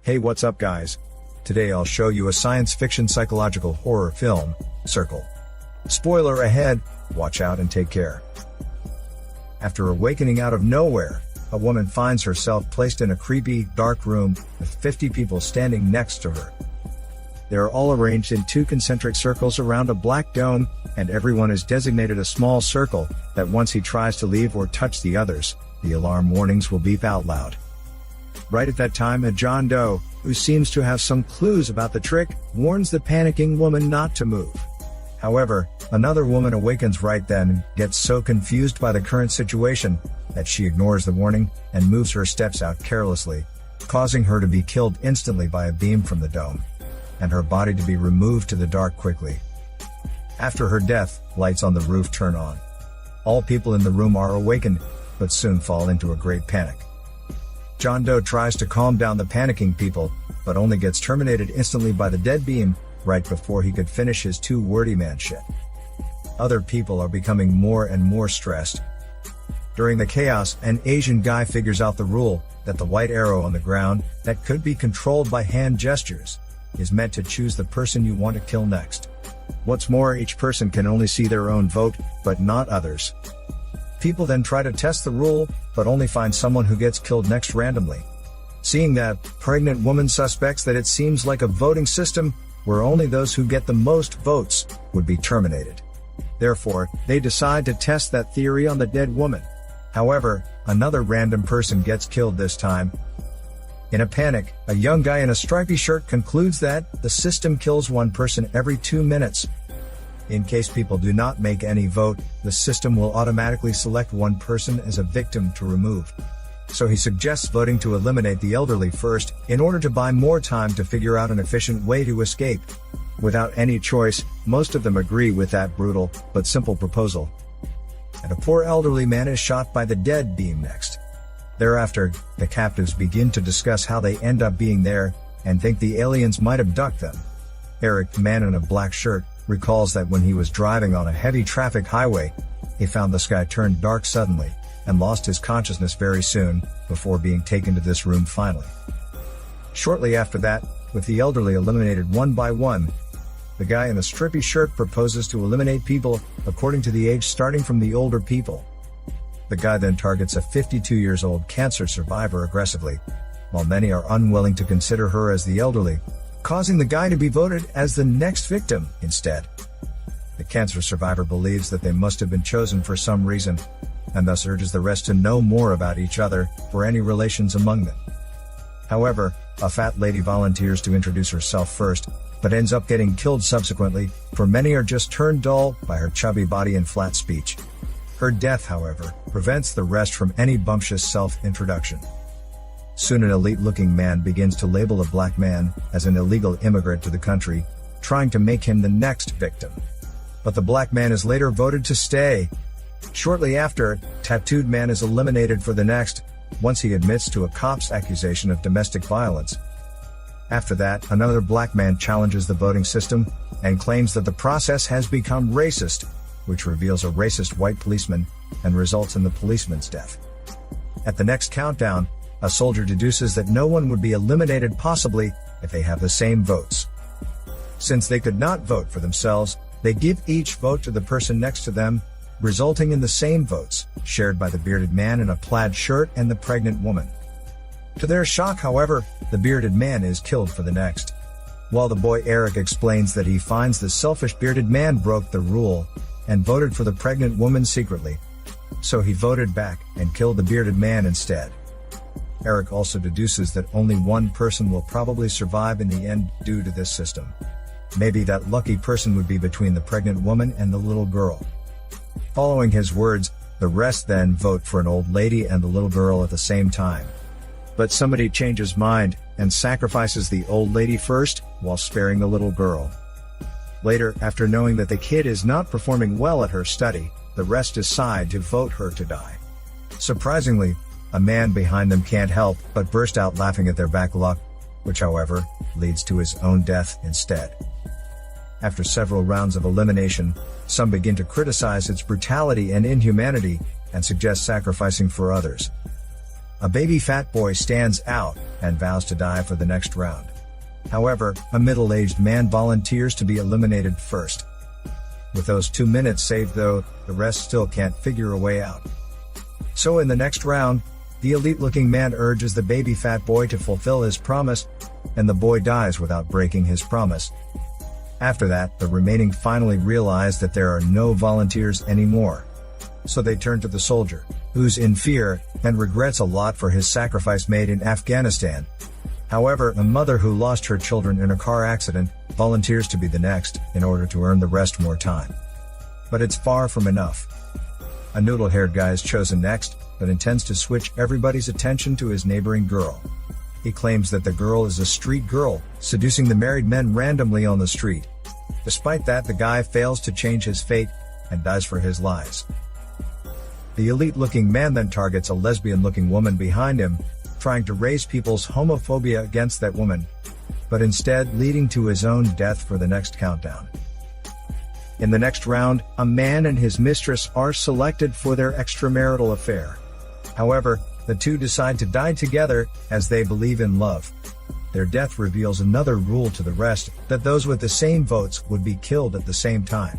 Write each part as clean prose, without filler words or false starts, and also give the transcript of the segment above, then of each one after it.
Hey, what's up guys? Today I'll show you a science fiction psychological horror film, Circle. Spoiler ahead, watch out and take care. After awakening out of nowhere, a woman finds herself placed in a creepy, dark room with 50 people standing next to her. They are all arranged in 2 concentric circles around a black dome, and everyone is designated a small circle that once he tries to leave or touch the others, the alarm warnings will beep out loud. Right at that time, a John Doe, who seems to have some clues about the trick, warns the panicking woman not to move. However, another woman awakens right then and gets so confused by the current situation that she ignores the warning and moves her steps out carelessly, causing her to be killed instantly by a beam from the dome, and her body to be removed to the dark quickly. After her death, lights on the roof turn on. All people in the room are awakened, but soon fall into a great panic. John Doe tries to calm down the panicking people, but only gets terminated instantly by the dead beam, right before he could finish his 2 wordy man shit. Other people are becoming more and more stressed. During the chaos, an Asian guy figures out the rule that the white arrow on the ground, that could be controlled by hand gestures, is meant to choose the person you want to kill next. What's more, each person can only see their own vote, but not others. People then try to test the rule, but only find someone who gets killed next randomly. Seeing that, pregnant woman suspects that it seems like a voting system where only those who get the most votes would be terminated. Therefore, they decide to test that theory on the dead woman. However, another random person gets killed this time. In a panic, a young guy in a stripy shirt concludes that the system kills one person every 2 minutes. In case people do not make any vote, the system will automatically select one person as a victim to remove. So he suggests voting to eliminate the elderly first, in order to buy more time to figure out an efficient way to escape. Without any choice, most of them agree with that brutal, but simple proposal. And a poor elderly man is shot by the dead beam next. Thereafter, the captives begin to discuss how they end up being there, and think the aliens might abduct them. Eric, the man in a black shirt, recalls that when he was driving on a heavy traffic highway, he found the sky turned dark suddenly, and lost his consciousness very soon, before being taken to this room finally. Shortly after that, with the elderly eliminated one by one, the guy in the strippy shirt proposes to eliminate people according to the age starting from the older people. The guy then targets a 52-year-old cancer survivor aggressively, while many are unwilling to consider her as the elderly, causing the guy to be voted as the next victim instead. The cancer survivor believes that they must have been chosen for some reason, and thus urges the rest to know more about each other, for any relations among them. However, a fat lady volunteers to introduce herself first, but ends up getting killed subsequently, for many are just turned dull by her chubby body and flat speech. Her death, however, prevents the rest from any bumptious self-introduction. Soon an elite-looking man begins to label a black man as an illegal immigrant to the country, trying to make him the next victim. But the black man is later voted to stay. Shortly after, tattooed man is eliminated for the next, once he admits to a cop's accusation of domestic violence. After that, another black man challenges the voting system, and claims that the process has become racist, which reveals a racist white policeman, and results in the policeman's death. At the next countdown, a soldier deduces that no one would be eliminated possibly if they have the same votes. Since they could not vote for themselves, they give each vote to the person next to them, resulting in the same votes, shared by the bearded man in a plaid shirt and the pregnant woman. To their shock, however, the bearded man is killed for the next. While the boy Eric explains that he finds the selfish bearded man broke the rule, and voted for the pregnant woman secretly. So he voted back, and killed the bearded man instead. Eric also deduces that only one person will probably survive in the end due to this system. Maybe that lucky person would be between the pregnant woman and the little girl. Following his words, the rest then vote for an old lady and the little girl at the same time. But somebody changes mind, and sacrifices the old lady first, while sparing the little girl. Later, after knowing that the kid is not performing well at her study, the rest decide to vote her to die. Surprisingly, a man behind them can't help but burst out laughing at their bad luck, which however, leads to his own death instead. After several rounds of elimination, some begin to criticize its brutality and inhumanity, and suggest sacrificing for others. A baby fat boy stands out and vows to die for the next round. However, a middle-aged man volunteers to be eliminated first. With those 2 minutes saved though, the rest still can't figure a way out. So in the next round, the elite-looking man urges the baby fat boy to fulfill his promise, and the boy dies without breaking his promise. After that, the remaining finally realize that there are no volunteers anymore. So they turn to the soldier, who's in fear and regrets a lot for his sacrifice made in Afghanistan. However, a mother who lost her children in a car accident volunteers to be the next in order to earn the rest more time. But it's far from enough. A noodle-haired guy is chosen next, but intends to switch everybody's attention to his neighboring girl. He claims that the girl is a street girl, seducing the married men randomly on the street. Despite that, the guy fails to change his fate and dies for his lies. The elite-looking man then targets a lesbian-looking woman behind him, trying to raise people's homophobia against that woman, but instead leading to his own death for the next countdown. In the next round, a man and his mistress are selected for their extramarital affair. However, the two decide to die together as they believe in love. Their death reveals another rule to the rest, that those with the same votes would be killed at the same time.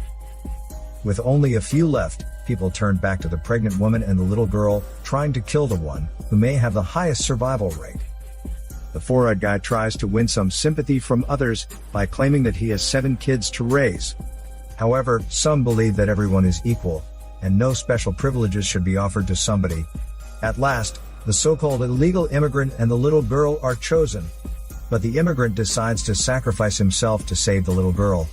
With only a few left, people turn back to the pregnant woman and the little girl, trying to kill the one who may have the highest survival rate. The four-eyed guy tries to win some sympathy from others by claiming that he has 7 kids to raise. However, some believe that everyone is equal, and no special privileges should be offered to somebody. At last, the so-called illegal immigrant and the little girl are chosen, but the immigrant decides to sacrifice himself to save the little girl.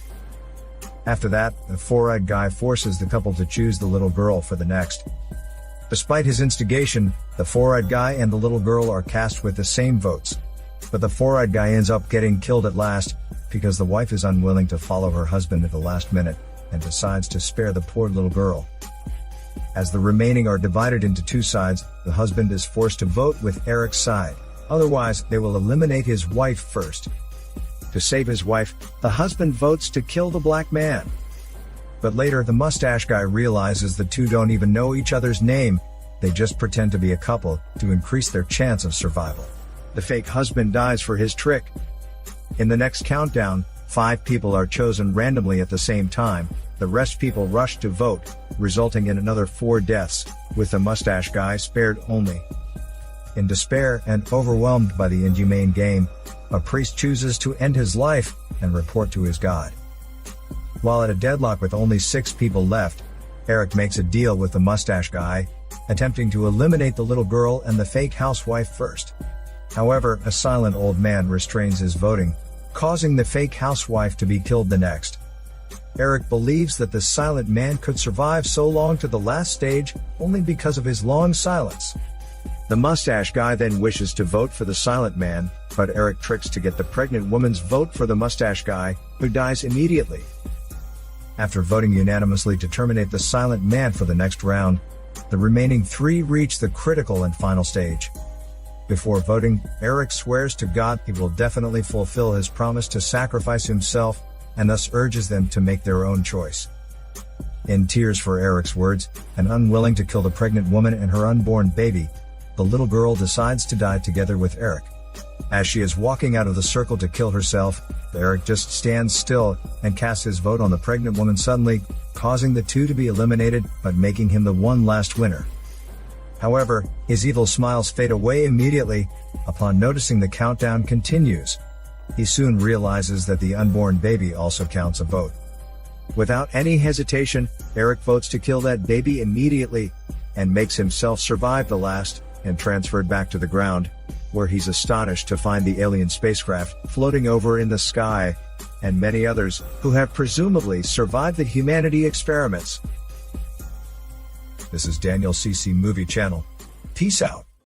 After that, the four-eyed guy forces the couple to choose the little girl for the next. Despite his instigation, the four-eyed guy and the little girl are cast with the same votes. But the four-eyed guy ends up getting killed at last, because the wife is unwilling to follow her husband at the last minute, and decides to spare the poor little girl. As the remaining are divided into 2 sides, the husband is forced to vote with Eric's side, otherwise they will eliminate his wife first. To save his wife, the husband votes to kill the black man. But later the mustache guy realizes the two don't even know each other's name, they just pretend to be a couple, to increase their chance of survival. The fake husband dies for his trick. In the next countdown, 5 people are chosen randomly at the same time, the rest people rush to vote, resulting in another 4 deaths, with the mustache guy spared only. In despair and overwhelmed by the inhumane game, a priest chooses to end his life and report to his god. While at a deadlock with only 6 people left, Eric makes a deal with the mustache guy, attempting to eliminate the little girl and the fake housewife first. However, a silent old man restrains his voting, causing the fake housewife to be killed the next. Eric believes that the silent man could survive so long to the last stage only because of his long silence. The mustache guy then wishes to vote for the silent man, but Eric tricks to get the pregnant woman's vote for the mustache guy, who dies immediately. After voting unanimously to terminate the silent man for the next round, the remaining 3 reach the critical and final stage. Before voting, Eric swears to God he will definitely fulfill his promise to sacrifice himself, and thus urges them to make their own choice. In tears for Eric's words, and unwilling to kill the pregnant woman and her unborn baby, the little girl decides to die together with Eric. As she is walking out of the circle to kill herself, Eric just stands still and casts his vote on the pregnant woman suddenly, causing the 2 to be eliminated but making him the one last winner. However, his evil smiles fade away immediately upon noticing the countdown continues. He soon realizes that the unborn baby also counts a vote. Without any hesitation, Eric votes to kill that baby immediately, and makes himself survive the last, and transferred back to the ground, where he's astonished to find the alien spacecraft floating over in the sky, and many others who have presumably survived the humanity experiments. This is Daniel CC Movie Channel. Peace out.